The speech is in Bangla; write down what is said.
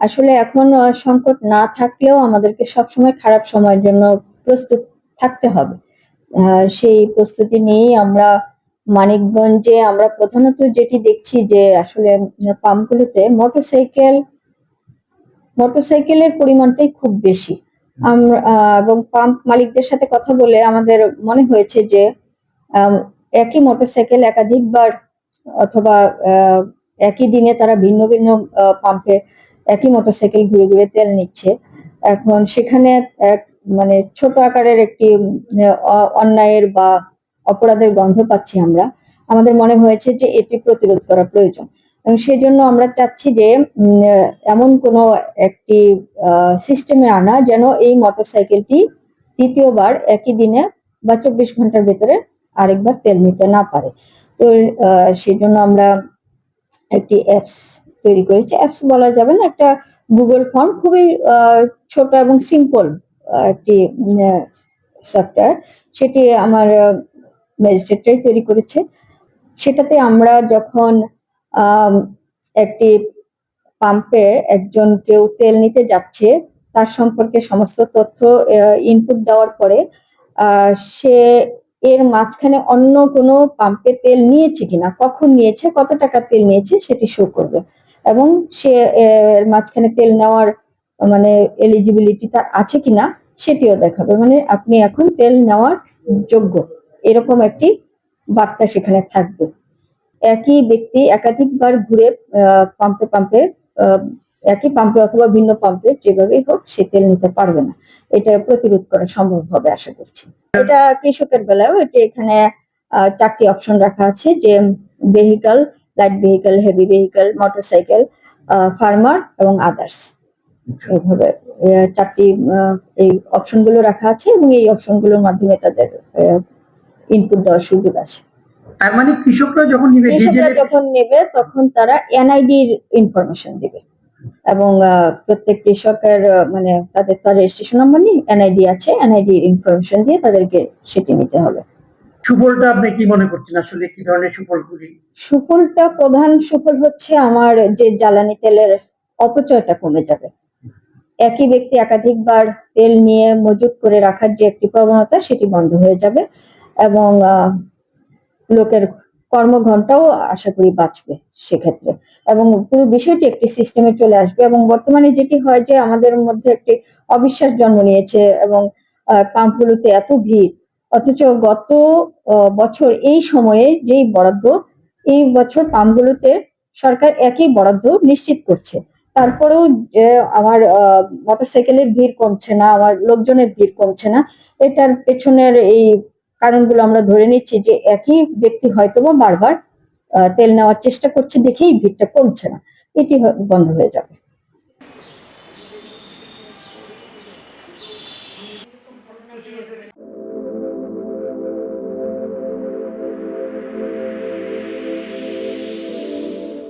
আসলে এখন সংকট না থাকলেও আমাদেরকে সবসময় খারাপ সময়ের জন্য প্রস্তুত থাকতে হবে। সেই প্রস্তুতি নিয়েই আমরা মানিকগঞ্জে আমরা প্রধানত যেটি দেখছি যে আসলে পাম্পগুলোতে মোটরসাইকেলের পরিমাণটাই খুব বেশি। আমরা এবং পাম্প মালিকদের সাথে কথা বলে আমাদের মনে হয়েছে যে আম একই মোটরসাইকেল একাধিকবার অথবা একই দিনে তারা ভিন্ন ভিন্ন পাম্পে একই মোটরসাইকেল ঘুরে ঘুরে তেল নিচ্ছে। এখন সেখানে এক মানে ছোট আকারের একটি অন্যায়ের বা অপরাধের গন্ধ পাচ্ছি আমরা। আমাদের মনে হয়েছে যে এটি প্রতিরোধ করা প্রয়োজন এবং সেজন্য আমরা চাচ্ছি যে এমন কোনো একটি সিস্টেমে আনা যেন এই মোটরসাইকেলটি দ্বিতীয়বার একই দিনে বা ২৪ ঘন্টার ভেতরে আরেকবার তেল নিতে না পারে। তো সেজন্য আমরা একটি অ্যাপস তৈরি করেছি। অ্যাপস বলা যাবে না, একটা গুগল ফর্ম, খুবই ছোট এবং সিম্পল একটি সফটওয়্যার। সেটি আমার ম্যাজিস্ট্রেটরাই তৈরি করেছে। সেটাতে আমরা যখন একটি পাম্পে একজন কেউ তেল নিতে যাচ্ছে তার সম্পর্কে সমস্ত তথ্য ইনপুট দেওয়ার পরে সে এর মাঝখানে অন্য কোনো পাম্পে তেল নিয়েছে কিনা, কখন নিয়েছে, কত টাকা তেল নিয়েছে সেটি শো করবে এবং সে এর মাঝখানে তেল নেওয়ার মানে এলিজিবিলিটি তার আছে কিনা সেটিও দেখাবে। মানে আপনি এখন তেল নেওয়ার যোগ্য, এরকম একটি বার্তা সেখানে থাকবে। একই ব্যক্তি একাধিকবার ঘুরে পাম্পে পাম্পে একই পাম্পে অথবা ভিন্ন পাম্পে যেভাবেই হোক সে তেল নিতে পারবে না। এটা প্রতিরোধ করা সম্ভব হবে আশা করছি। এটা কৃষকের বেলায়ও এখানে ৪টি অপশন রাখা আছে যে vehicle, light vehicle, heavy vehicle, motorcycle, farmer এবং আদার্স। এইভাবে ৪টি এই অপশনগুলো রাখা আছে এবং এই অপশনগুলোর মাধ্যমে তাদের ইনপুট দেওয়ার সুযোগ আছে। তার মানে কৃষকরা যখন নেবে তখন তারা এনআইডির ইনফরমেশন দিবে এবং প্রত্যেক কৃষকের মানে তাদের তো রেজিস্ট্রেশন নাম্বার নেই, এনআইডি আছে, এনআইডি ইনফরমেশন দিয়ে তাদেরকে সেটি নিতে হবে। সুফলটা আপনি কি মনে করছেন, আসলে কি ধরনের সুফলগুলি? সুফলটা, প্রধান সুফল হচ্ছে আমার যে জ্বালানি তেলের অপচয়টা কমে যাবে। একই ব্যক্তি একাধিকবার তেল নিয়ে মজুত করে রাখার যে একটি প্রবণতা সেটি বন্ধ হয়ে যাবে এবং লোকের কর্মঘণ্টাও আশা করি বাঁচবে সেক্ষেত্রে এবং পুরো বিষয়টি একটি সিস্টেমে চলে আসবে। এবং বর্তমানে যেটি হয় যে আমাদের মধ্যে একটি অবিশ্বাস জন্ম নিয়েছে এবং পাম্পগুলোতে এত ভিড়, অথচ গত বছর এই সময়ে যেই বরাদ্দ, এই বছর পাম্পগুলোতে সরকার একই বরাদ্দ নিশ্চিত করছে, তারপরেও আমার মোটরসাইকেলের ভিড় কমছে না, আমার লোকজনের ভিড় কমছে না। এটার পেছনের এই কারণগুলো আমরা ধরে নিচ্ছি যে একই ব্যক্তি হয়তোবা বারবার তেল নেওয়ার চেষ্টা করছে দেখেই ভিড়টা কমছে না, এটি বন্ধ হয়ে যাবে।